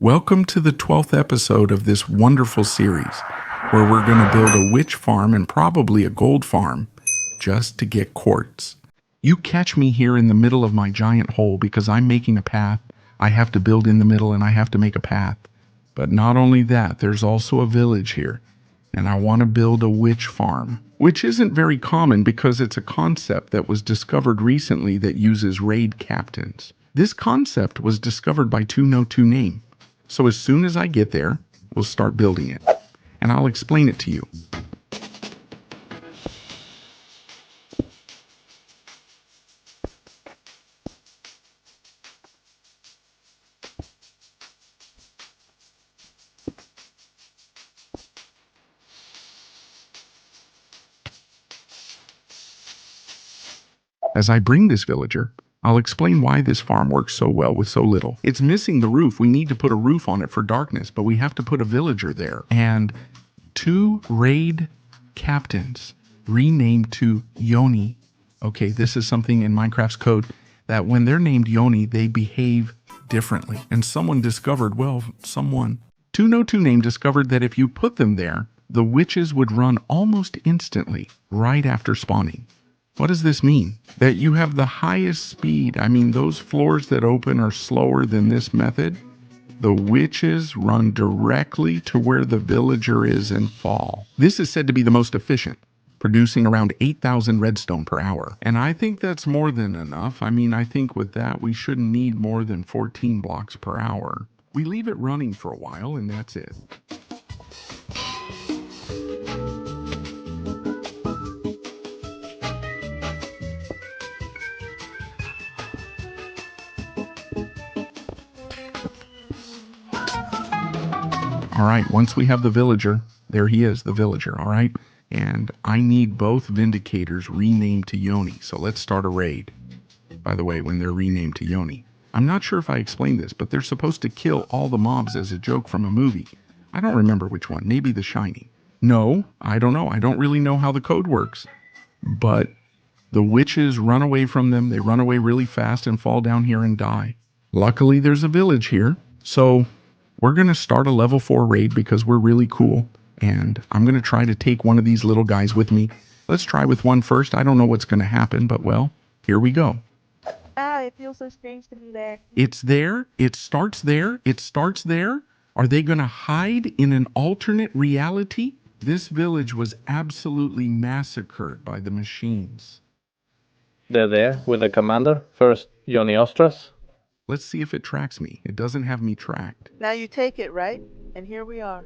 Welcome to the 12th episode of this wonderful series, where we're going to build a witch farm and probably a gold farm, just to get quartz. You catch me here in the middle of my giant hole because I'm making a path. I have to build in the middle and I have to make a path. But not only that, there's also a village here, and I want to build a witch farm, which isn't very common because it's a concept that was discovered recently that uses raid captains. This concept was discovered by 2No2Name. So as soon as I get there, we'll start building it, and I'll explain it to you. As I bring this villager, I'll explain why this farm works so well with so little. It's missing the roof. We need to put a roof on it for darkness, but we have to put a villager there. And 2 raid captains renamed to Yoni. Okay, this is something in Minecraft's code that when they're named Yoni, they behave differently. And someone discovered, 2No2Name discovered that if you put them there, the witches would run almost instantly right after spawning. What does this mean? That you have the highest speed. I mean, those floors that open are slower than this method. The witches run directly to where the villager is and fall. This is said to be the most efficient, producing around 8,000 redstone per hour. And I think that's more than enough. I mean, I think with that, we shouldn't need more than 14 blocks per hour. We leave it running for a while and that's it. All right, once we have the villager, there he is, the villager, all right? And I need both vindicators renamed to Yoni, so let's start a raid. By the way, when they're renamed to Yoni. I'm not sure if I explained this, but they're supposed to kill all the mobs as a joke from a movie. I don't remember which one, maybe The Shining. No, I don't know. I don't really know how the code works. But the witches run away from them, they run away really fast and fall down here and die. Luckily, there's a village here, so we're going to start a level 4 raid because we're really cool. And I'm going to try to take one of these little guys with me. Let's try with one first. I don't know what's going to happen, but well, here we go. It feels so strange to be there. It's there. It starts there. It starts there. Are they going to hide in an alternate reality? This village was absolutely massacred by the machines. They're there with the commander. First, Yoni Ostras. Let's see if it tracks me. It doesn't have me tracked. Now you take it, right? And here we are.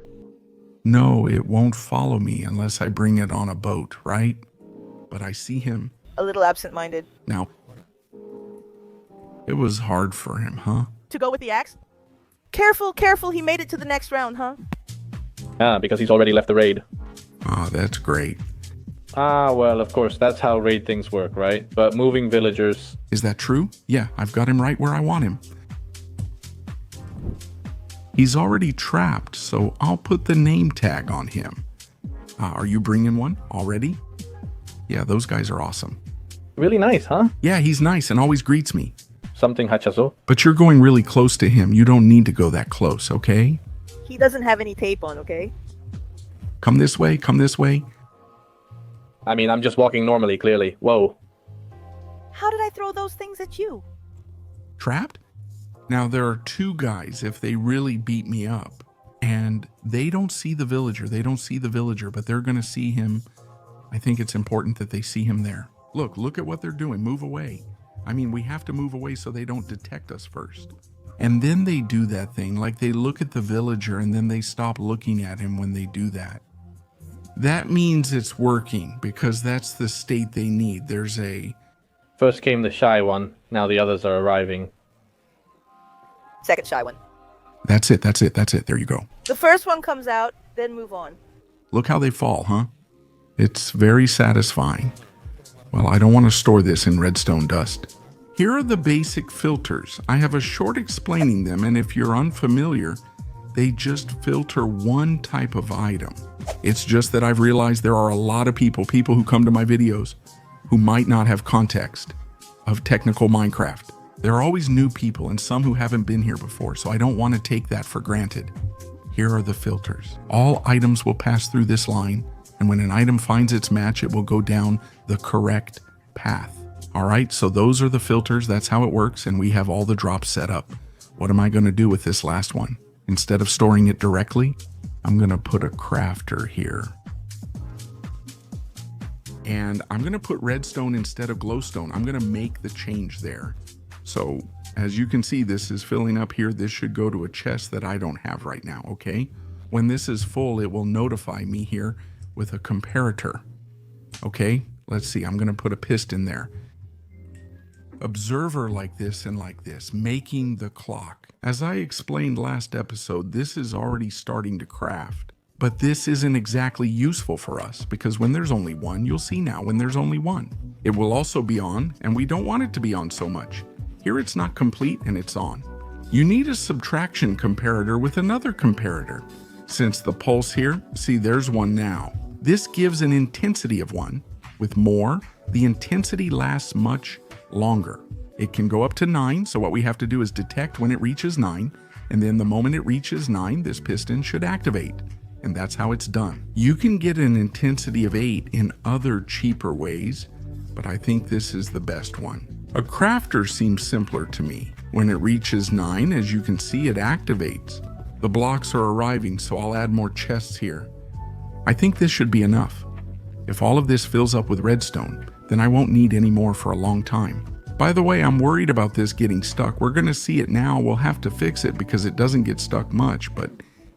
No, it won't follow me unless I bring it on a boat, right? But I see him. A little absent-minded. Now, it was hard for him, huh? To go with the axe? Careful, careful, he made it to the next round, huh? Ah, because he's already left the raid. Oh, that's great. Ah, well, of course, that's how raid things work, right? But moving villagers... Is that true? Yeah, I've got him right where I want him. He's already trapped, so I'll put the name tag on him. Are you bringing one already? Yeah, those guys are awesome. Really nice, huh? Yeah, he's nice and always greets me. Something hachazo. But you're going really close to him. You don't need to go that close, okay? He doesn't have any tape on, okay? Come this way, come this way. I mean, I'm just walking normally, clearly. Whoa. How did I throw those things at you? Trapped? Now, there are 2 guys if they really beat me up. And they don't see the villager. They don't see the villager, but they're going to see him. I think it's important that they see him there. Look at what they're doing. Move away. I mean, we have to move away so they don't detect us first. And then they do that thing, like they look at the villager and then they stop looking at him when they do that. That means it's working because that's the state they need. There's a... First came the shy one. Now the others are arriving. Second shy one. That's it. There you go. The first one comes out, then move on. Look how they fall, huh? It's very satisfying. Well, I don't want to store this in redstone dust. Here are the basic filters. I have a short explaining them, and if you're unfamiliar, they just filter one type of item. It's just that I've realized there are a lot of people who come to my videos who might not have context of technical Minecraft. There are always new people and some who haven't been here before, so I don't want to take that for granted. Here are the filters. All items will pass through this line, and when an item finds its match, it will go down the correct path. All right, so those are the filters. That's how it works, and we have all the drops set up. What am I going to do with this last one? Instead of storing it directly, I'm going to put a crafter here. And I'm going to put redstone instead of glowstone. I'm going to make the change there. So as you can see, this is filling up here. This should go to a chest that I don't have right now, okay? When this is full, it will notify me here with a comparator. Okay, let's see. I'm going to put a piston there. Observer like this and like this, making the clock. As I explained last episode, this is already starting to craft. But this isn't exactly useful for us because when there's only one, you'll see now when there's only one. It will also be on, and we don't want it to be on so much. Here it's not complete and it's on. You need a subtraction comparator with another comparator. Since the pulse here, see there's one now. This gives an intensity of 1. With more, the intensity lasts much longer. It can go up to 9, so what we have to do is detect when it reaches 9, and then the moment it reaches 9, this piston should activate. And that's how it's done. You can get an intensity of 8 in other cheaper ways, but I think this is the best one. A crafter seems simpler to me. When it reaches 9, as you can see, it activates. The blocks are arriving, so I'll add more chests here. I think this should be enough. If all of this fills up with redstone, then I won't need any more for a long time. By the way, I'm worried about this getting stuck. We're going to see it now. We'll have to fix it because it doesn't get stuck much, but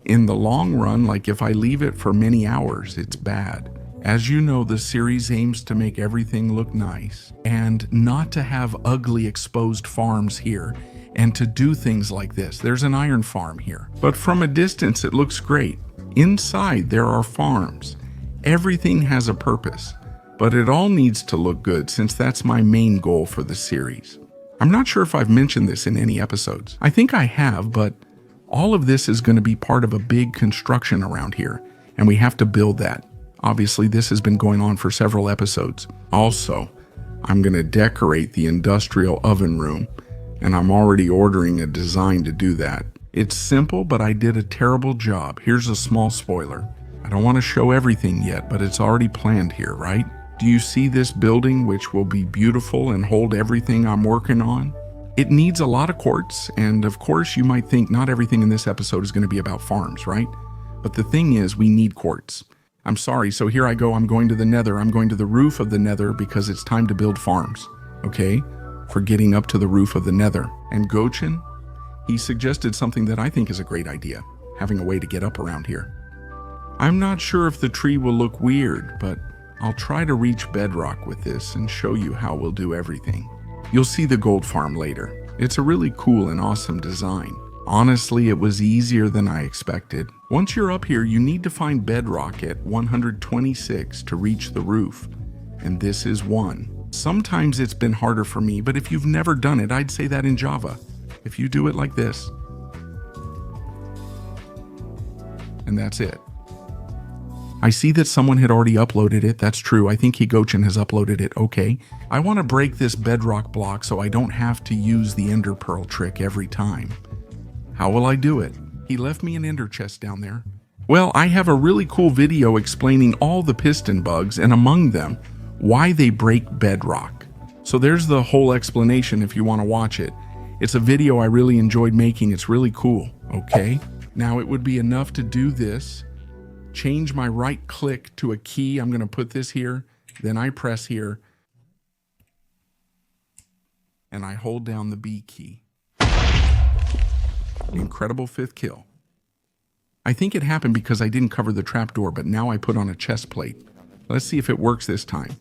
in the long run, like if I leave it for many hours, it's bad. As you know, the series aims to make everything look nice and not to have ugly exposed farms here and to do things like this. There's an iron farm here, but from a distance it looks great. Inside there are farms. Everything has a purpose, but it all needs to look good since that's my main goal for the series. I'm not sure if I've mentioned this in any episodes. I think I have, but all of this is going to be part of a big construction around here, and we have to build that. Obviously, this has been going on for several episodes. Also, I'm going to decorate the industrial oven room, and I'm already ordering a design to do that. It's simple, but I did a terrible job. Here's a small spoiler. I don't want to show everything yet, but it's already planned here, right? Do you see this building, which will be beautiful and hold everything I'm working on? It needs a lot of quartz, and of course you might think not everything in this episode is going to be about farms, right? But the thing is, we need quartz. I'm sorry, so here I go. I'm going to the nether. I'm going to the roof of the nether because it's time to build farms, okay? For getting up to the roof of the nether. And Gochin, he suggested something that I think is a great idea, having a way to get up around here. I'm not sure if the tree will look weird, but I'll try to reach bedrock with this and show you how we'll do everything. You'll see the gold farm later. It's a really cool and awesome design. Honestly, it was easier than I expected. Once you're up here, you need to find bedrock at 126 to reach the roof, and this is 1. Sometimes it's been harder for me, but if you've never done it, I'd say that in Java. If you do it like this, and that's it. I see that someone had already uploaded it. That's true. I think Higochin has uploaded it. Okay. I want to break this bedrock block so I don't have to use the ender pearl trick every time. How will I do it? He left me an ender chest down there. Well, I have a really cool video explaining all the piston bugs and among them, why they break bedrock. So there's the whole explanation if you want to watch it. It's a video I really enjoyed making. It's really cool. Okay. Now it would be enough to do this. Change my right click to a key. I'm going to put this here. Then I press here. And I hold down the B key. Incredible 5th kill. I think it happened because I didn't cover the trapdoor, but now I put on a chest plate. Let's see if it works this time.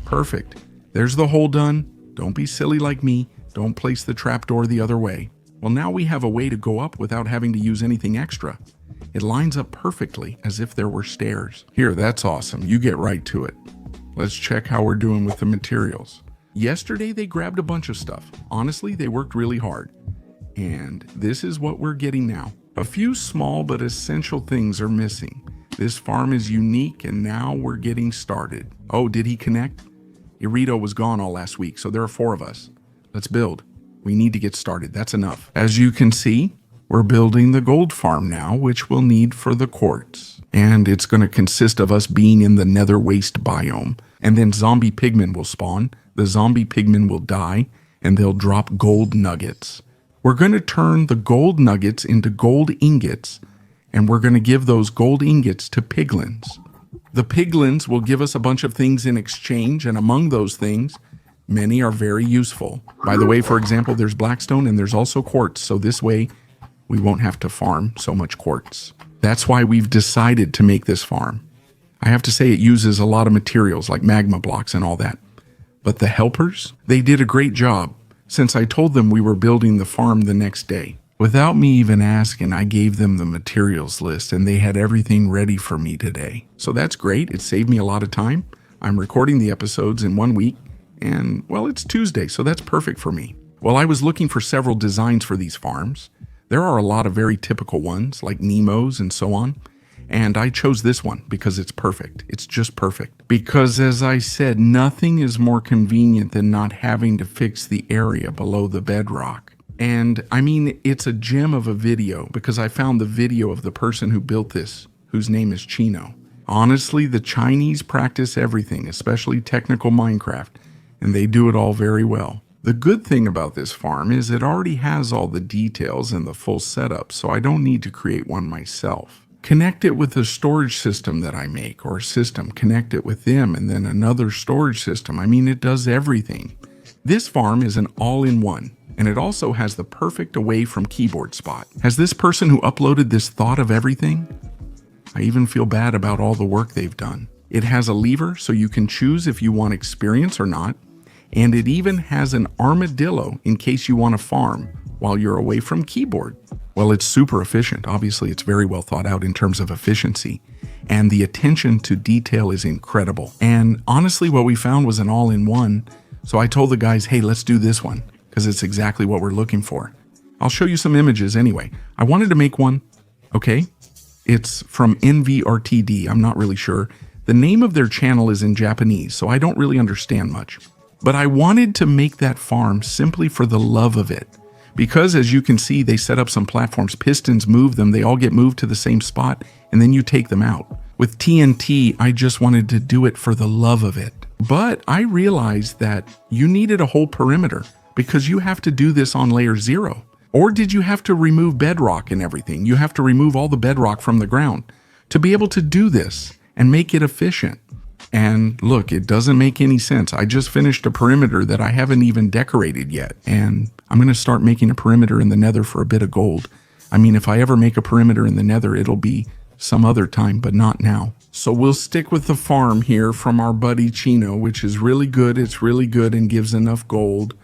Perfect. There's the hole done. Don't be silly like me. Don't place the trapdoor the other way. Well, now we have a way to go up without having to use anything extra. It lines up perfectly as if there were stairs. Here, that's awesome. You get right to it. Let's check how we're doing with the materials. Yesterday, they grabbed a bunch of stuff. Honestly, they worked really hard. And this is what we're getting now. A few small but essential things are missing. This farm is unique, and now we're getting started. Oh, did he connect? Irito was gone all last week, so there are 4 of us. Let's build. We need to get started. That's enough. As you can see, we're building the gold farm now, which we'll need for the quartz. And it's going to consist of us being in the nether waste biome. And then zombie pigmen will spawn. The zombie pigmen will die, and they'll drop gold nuggets. We're going to turn the gold nuggets into gold ingots, and we're going to give those gold ingots to piglins. The piglins will give us a bunch of things in exchange, and among those things, many are very useful. By the way, for example, there's blackstone and there's also quartz, so this way we won't have to farm so much quartz. That's why we've decided to make this farm. I have to say it uses a lot of materials like magma blocks and all that. But the helpers, they did a great job since I told them we were building the farm the next day. Without me even asking, I gave them the materials list and they had everything ready for me today. So that's great. It saved me a lot of time. I'm recording the episodes in 1 week and, well, it's Tuesday, so that's perfect for me. Well, I was looking for several designs for these farms. There are a lot of very typical ones like Nemo's and so on. And I chose this one because it's perfect. It's just perfect. Because as I said, nothing is more convenient than not having to fix the area below the bedrock. And I mean, it's a gem of a video because I found the video of the person who built this, whose name is Chino. Honestly, the Chinese practice everything, especially technical Minecraft, and they do it all very well. The good thing about this farm is it already has all the details and the full setup, so I don't need to create one myself. Connect it with a storage system that I make, or a system, connect it with them, and then another storage system. I mean, it does everything. This farm is an all-in-one, and it also has the perfect away from keyboard spot. Has this person who uploaded this thought of everything? I even feel bad about all the work they've done. It has a lever so you can choose if you want experience or not, and it even has an armadillo in case you want to farm while you're away from keyboard. Well, it's super efficient. Obviously, it's very well thought out in terms of efficiency. And the attention to detail is incredible. And honestly, what we found was an all-in-one. So I told the guys, hey, let's do this one because it's exactly what we're looking for. I'll show you some images anyway. I wanted to make one, okay? It's from NVRTD. I'm not really sure. The name of their channel is in Japanese, so I don't really understand much. But I wanted to make that farm simply for the love of it. Because as you can see, they set up some platforms, pistons move them, they all get moved to the same spot, and then you take them out. With TNT, I just wanted to do it for the love of it. But I realized that you needed a whole perimeter because you have to do this on layer 0. Or did you have to remove bedrock and everything? You have to remove all the bedrock from the ground to be able to do this and make it efficient. And look, it doesn't make any sense. I just finished a perimeter that I haven't even decorated yet. And I'm going to start making a perimeter in the nether for a bit of gold. I mean, if I ever make a perimeter in the nether, it'll be some other time, but not now. So we'll stick with the farm here from our buddy Chino, which is really good. It's really good and gives enough gold.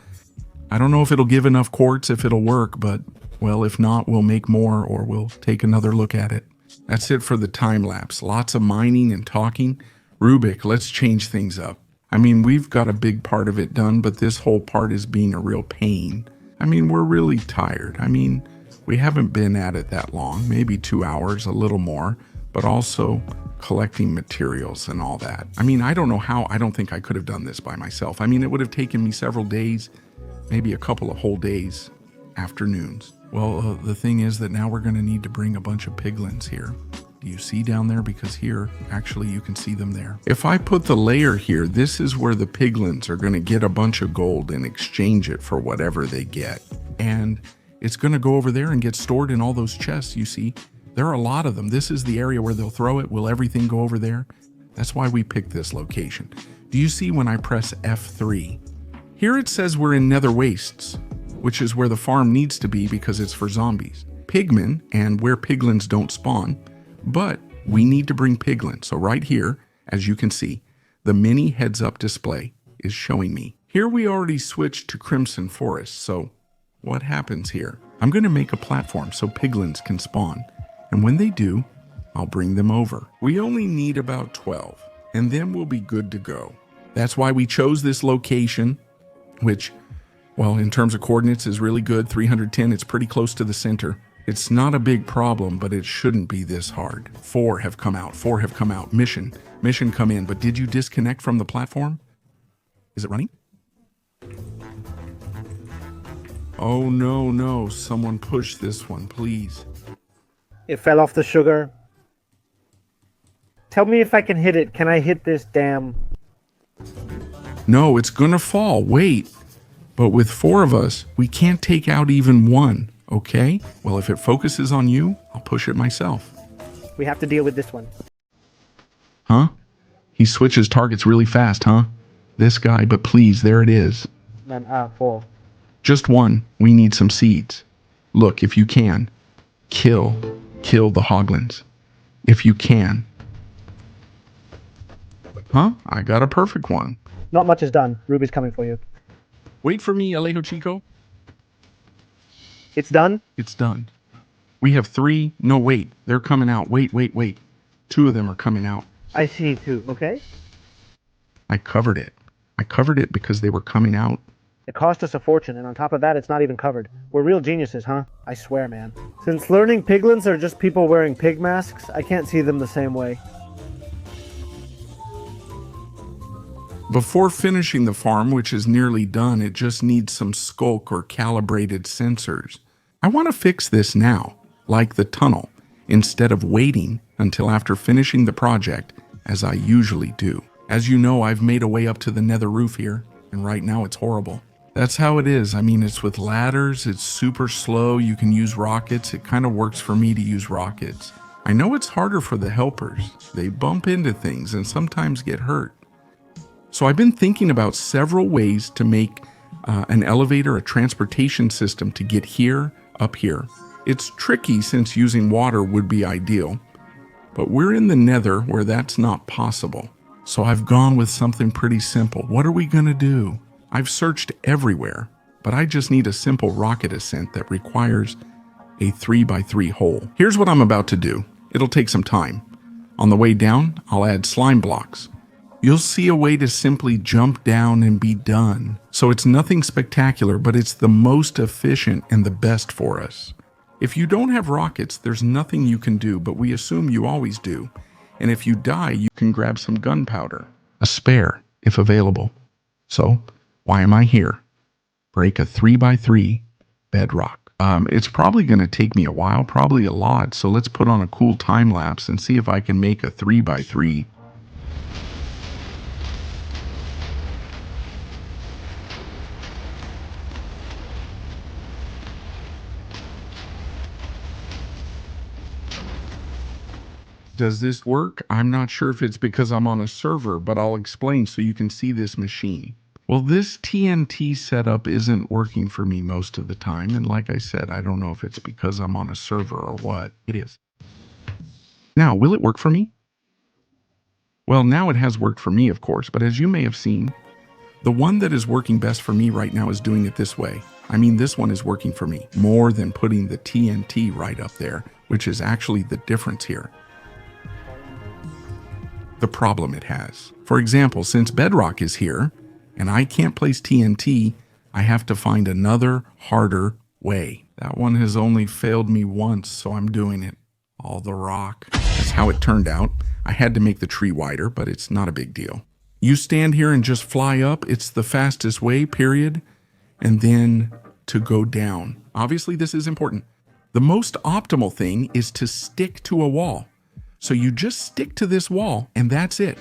I don't know if it'll give enough quartz, if it'll work, but, well, if not, we'll make more or we'll take another look at it. That's it for the time lapse. Lots of mining and talking. Rubik, let's change things up. I mean, we've got a big part of it done, but this whole part is being a real pain. I mean, we're really tired. I mean, we haven't been at it that long, maybe 2 hours, a little more, but also collecting materials and all that. I mean, I don't know how. I don't think I could have done this by myself. I mean, it would have taken me several days, maybe a couple of whole days, afternoons. Well, the thing is that now we're going to need to bring a bunch of piglins here. Do you see down there? Because here, actually, you can see them there. If I put the layer here, this is where the piglins are going to get a bunch of gold and exchange it for whatever they get. And it's going to go over there and get stored in all those chests, you see. There are a lot of them. This is the area where they'll throw it. Will everything go over there? That's why we picked this location. Do you see when I press F3? Here it says we're in nether wastes, which is where the farm needs to be because it's for zombies. Pigmen, and where piglins don't spawn, but we need to bring piglins. So right here, as you can see, the mini heads-up display is showing me. Here we already switched to Crimson Forest, so what happens here? I'm going to make a platform so piglins can spawn, and when they do, I'll bring them over. We only need about 12, and then we'll be good to go. That's why we chose this location, which, well, in terms of coordinates is really good, 310, it's pretty close to the center. It's not a big problem, but it shouldn't be this hard. 4 have come out. 4 have come out. Mission come in. But did you disconnect from the platform? Is it running? Oh, no. Someone push this one, please. It fell off the sugar. Tell me if I can hit it. Can I hit this damn... No, it's gonna fall. Wait. But with 4 of us, we can't take out even one, okay? Well, if it focuses on you, I'll push it myself. We have to deal with this one. Huh? He switches targets really fast, huh? This guy, but please, there it is. Man, 4. Just one. We need some seeds. Look, if you can, kill the hoglins. If you can. Huh? I got a perfect one. Not much is done. Ruby's coming for you. Wait for me, Alejo Chico. It's done? It's done. We have 3. No, wait. They're coming out. Wait. 2 of them are coming out. I see 2, okay? I covered it. I covered it because they were coming out. It cost us a fortune, and on top of that, it's not even covered. We're real geniuses, huh? I swear, man. Since learning piglins are just people wearing pig masks, I can't see them the same way. Before finishing the farm, which is nearly done, it just needs some skulk or calibrated sensors. I want to fix this now, like the tunnel, instead of waiting until after finishing the project, as I usually do. As you know, I've made a way up to the nether roof here, and right now it's horrible. That's how it is. I mean, it's with ladders, it's super slow, you can use rockets. It kind of works for me to use rockets. I know it's harder for the helpers. They bump into things and sometimes get hurt. So I've been thinking about several ways to make an elevator, a transportation system to get here, up here. It's tricky since using water would be ideal, but we're in the nether where that's not possible. So I've gone with something pretty simple. What are we gonna do? I've searched everywhere, but I just need a simple rocket ascent that requires a 3x3 hole. Here's what I'm about to do. It'll take some time. On the way down, I'll add slime blocks. You'll see a way to simply jump down and be done. So it's nothing spectacular, but it's the most efficient and the best for us. If you don't have rockets, there's nothing you can do, but we assume you always do. And if you die, you can grab some gunpowder, a spare, if available. So, why am I here? Break a 3x3 bedrock. It's probably going to take me a while, probably a lot, so let's put on a cool time lapse and see if I can make a 3x3. Does this work? I'm not sure if it's because I'm on a server, but I'll explain so you can see this machine. Well, this TNT setup isn't working for me most of the time, and like I said, I don't know if it's because I'm on a server or what. It is. Now, will it work for me? Well, now it has worked for me, of course, but as you may have seen, the one that is working best for me right now is doing it this way. I mean, this one is working for me more than putting the TNT right up there, which is actually the difference here. The problem it has. For example, since bedrock is here, and I can't place TNT, I have to find another, harder way. That one has only failed me once, so I'm doing it. All the rock. That's how it turned out. I had to make the tree wider, but it's not a big deal. You stand here and just fly up. It's the fastest way, period. And then to go down. Obviously, this is important. The most optimal thing is to stick to a wall. So you just stick to this wall and that's it.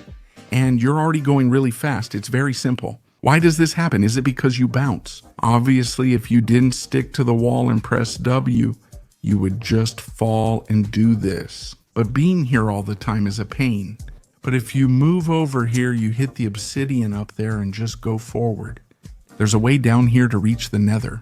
And you're already going really fast. It's very simple. Why does this happen? Is it because you bounce? Obviously, if you didn't stick to the wall and press W, you would just fall and do this. But being here all the time is a pain. But if you move over here, you hit the obsidian up there and just go forward. There's a way down here to reach the nether,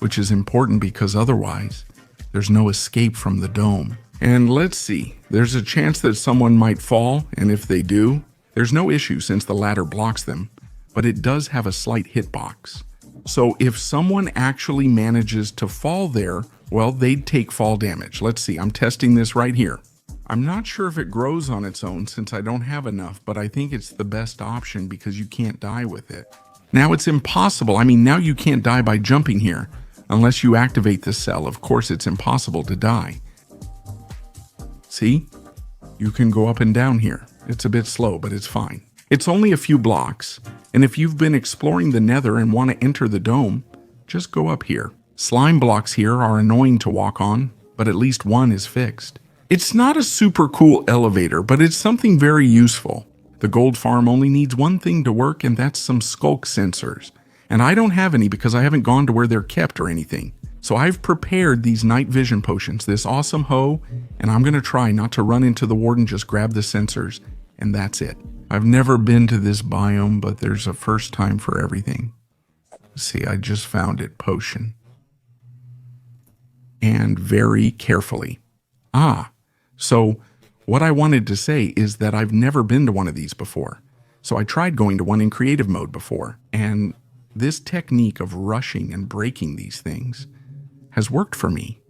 which is important because otherwise, there's no escape from the dome. And let's see, there's a chance that someone might fall, and if they do, there's no issue since the ladder blocks them, but it does have a slight hitbox. So if someone actually manages to fall there, well, they'd take fall damage. Let's see, I'm testing this right here. I'm not sure if it grows on its own since I don't have enough, but I think it's the best option because you can't die with it. Now it's impossible. I mean, now you can't die by jumping here, Unless you activate the cell, of course it's impossible to die. See? You can go up and down here. It's a bit slow, but it's fine. It's only a few blocks, and if you've been exploring the nether and want to enter the dome, just go up here. Slime blocks here are annoying to walk on, but at least one is fixed. It's not a super cool elevator, but it's something very useful. The gold farm only needs one thing to work, and that's some skulk sensors. And I don't have any because I haven't gone to where they're kept or anything. So I've prepared these night vision potions, this awesome hoe, and I'm going to try not to run into the warden, just grab the sensors, and that's it. I've never been to this biome, but there's a first time for everything. See, I just found it, potion. And very carefully. So what I wanted to say is that I've never been to one of these before. So I tried going to one in creative mode before, and this technique of rushing and breaking these things has worked for me.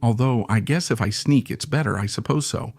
Although I guess if I sneak, it's better, I suppose so.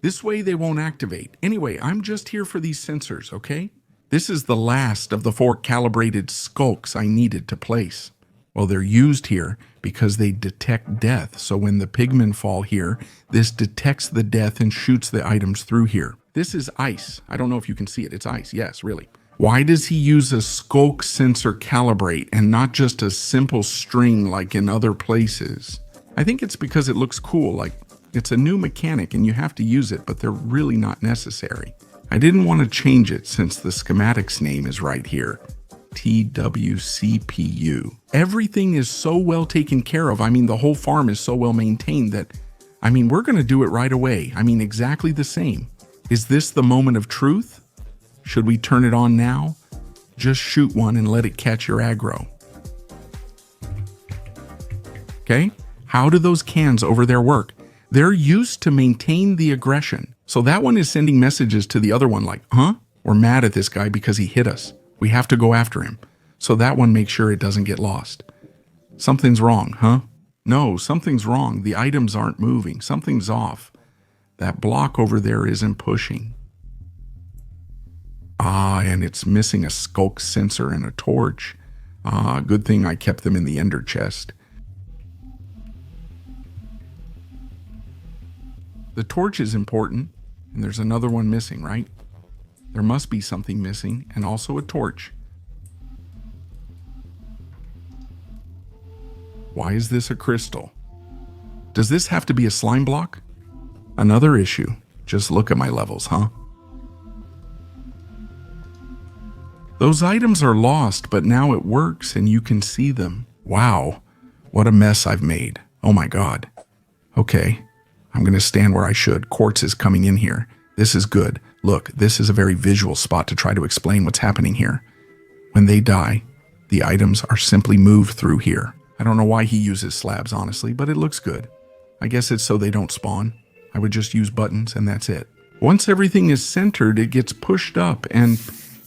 This way they won't activate. Anyway, I'm just here for these sensors, okay? This is the last of the 4 calibrated skulks I needed to place. Well, they're used here because they detect death. So when the pigmen fall here, this detects the death and shoots the items through here. This is ice. I don't know if you can see it. It's ice. Yes, really. Why does he use a skulk sensor calibrate and not just a simple string like in other places? I think it's because it looks cool, like it's a new mechanic and you have to use it, but they're really not necessary. I didn't want to change it since the schematics name is right here. TWCPU. Everything is so well taken care of. I mean, the whole farm is so well maintained that, we're going to do it right away. Exactly the same. Is this the moment of truth? Should we turn it on now? Just shoot one and let it catch your aggro. Okay? How do those cans over there work? They're used to maintain the aggression. So that one is sending messages to the other one like, huh? We're mad at this guy because he hit us. We have to go after him. So that one makes sure it doesn't get lost. Something's wrong, huh? No, something's wrong. The items aren't moving. Something's off. That block over there isn't pushing. And it's missing a skulk sensor and a torch. Good thing I kept them in the ender chest. The torch is important, and there's another one missing, right? There must be something missing, and also a torch. Why is this a crystal? Does this have to be a slime block? Another issue. Just look at my levels, huh? Those items are lost, but now it works and you can see them. Wow, what a mess I've made. Oh my God. Okay, I'm gonna stand where I should. Quartz is coming in here. This is good. Look, this is a very visual spot to try to explain what's happening here. When they die, the items are simply moved through here. I don't know why he uses slabs, honestly, but it looks good. I guess it's so they don't spawn. I would just use buttons and that's it. Once everything is centered, it gets pushed up, and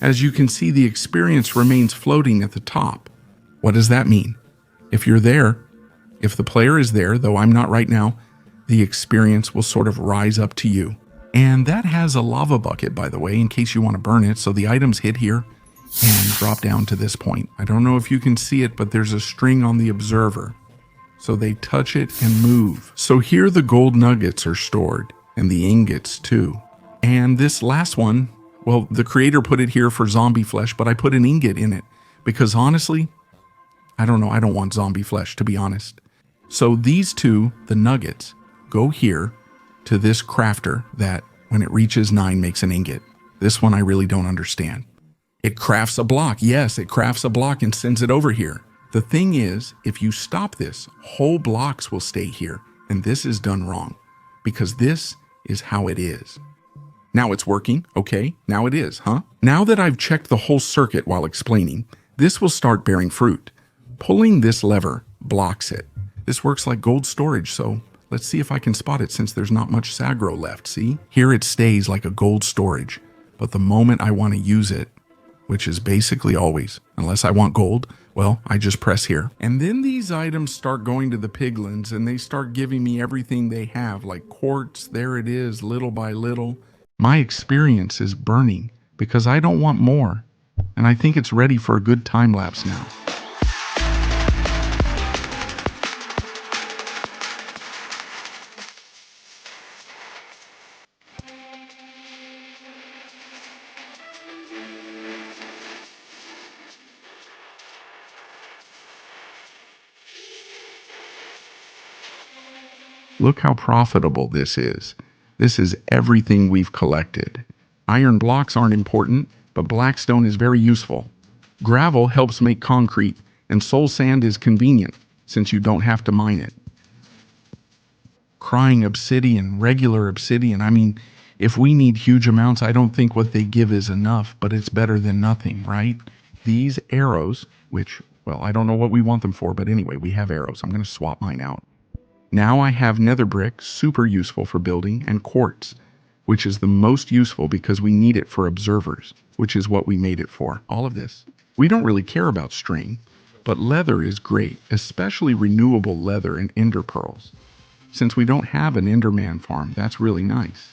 as you can see, the experience remains floating at the top. What does that mean? If you're there, if the player is there, though I'm not right now, the experience will sort of rise up to you. And that has a lava bucket, by the way, in case you want to burn it. So the items hit here and drop down to this point. I don't know if you can see it, but there's a string on the observer. So they touch it and move. So here the gold nuggets are stored, and the ingots too. And this last one, well, the creator put it here for zombie flesh, but I put an ingot in it because honestly, I don't know, I don't want zombie flesh, to be honest. So these two, the nuggets, go here to this crafter that, when it reaches 9, makes an ingot. This one I really don't understand. It crafts a block. Yes, it crafts a block and sends it over here. The thing is, if you stop this, whole blocks will stay here, and this is done wrong, because this is how it is. Now it's working, okay? Now it is, huh? Now that I've checked the whole circuit while explaining, this will start bearing fruit. Pulling this lever blocks it. This works like gold storage, so let's see if I can spot it since there's not much sagro left, see? Here it stays like a gold storage, but the moment I want to use it, which is basically always, unless I want gold, well, I just press here. And then these items start going to the piglins and they start giving me everything they have, like quartz, there it is, little by little. My experience is burning because I don't want more, and I think it's ready for a good time lapse now. Look how profitable this is. This is everything we've collected. Iron blocks aren't important, but blackstone is very useful. Gravel helps make concrete, and soul sand is convenient, since you don't have to mine it. Crying obsidian, regular obsidian, I mean, if we need huge amounts, I don't think what they give is enough, but it's better than nothing, right? These arrows, which, well, I don't know what we want them for, but anyway, we have arrows. I'm going to swap mine out. Now I have nether brick, super useful for building, and quartz, which is the most useful because we need it for observers, which is what we made it for. All of this. We don't really care about string, but leather is great, especially renewable leather and ender pearls. Since we don't have an enderman farm, that's really nice.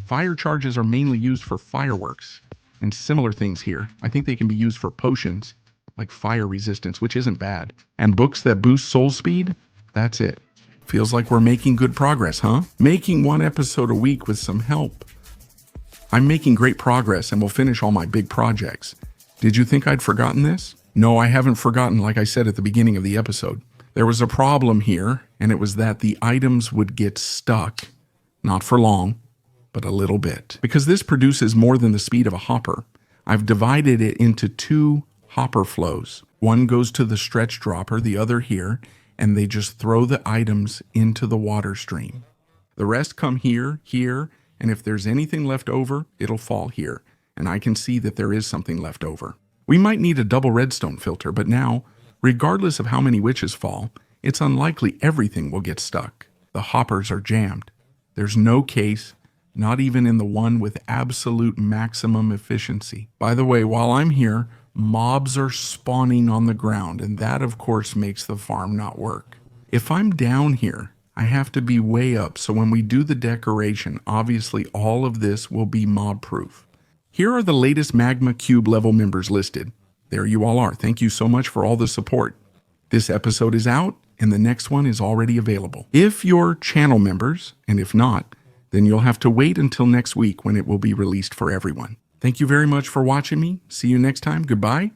Fire charges are mainly used for fireworks, and similar things here. I think they can be used for potions, like fire resistance, which isn't bad. And books that boost soul speed? That's it. Feels like we're making good progress, huh? Making one episode a week with some help. I'm making great progress and will finish all my big projects. Did you think I'd forgotten this? No, I haven't forgotten, like I said at the beginning of the episode. There was a problem here, and it was that the items would get stuck. Not for long, but a little bit. Because this produces more than the speed of a hopper, I've divided it into 2 hopper flows. One goes to the stretch dropper, the other here, and they just throw the items into the water stream. The rest come here, here, and if there's anything left over, it'll fall here, and I can see that there is something left over. We might need a double redstone filter, but now, regardless of how many witches fall, it's unlikely everything will get stuck. The hoppers are jammed. There's no case, not even in the one with absolute maximum efficiency. By the way, while I'm here, mobs are spawning on the ground, and that of course makes the farm not work. If I'm down here, I have to be way up, so when we do the decoration, obviously all of this will be mob proof. Here are the latest Magma Cube level members listed. There you all are. Thank you so much for all the support. This episode is out, and the next one is already available. If you're channel members, and if not, then you'll have to wait until next week when it will be released for everyone. Thank you very much for watching me. See you next time. Goodbye.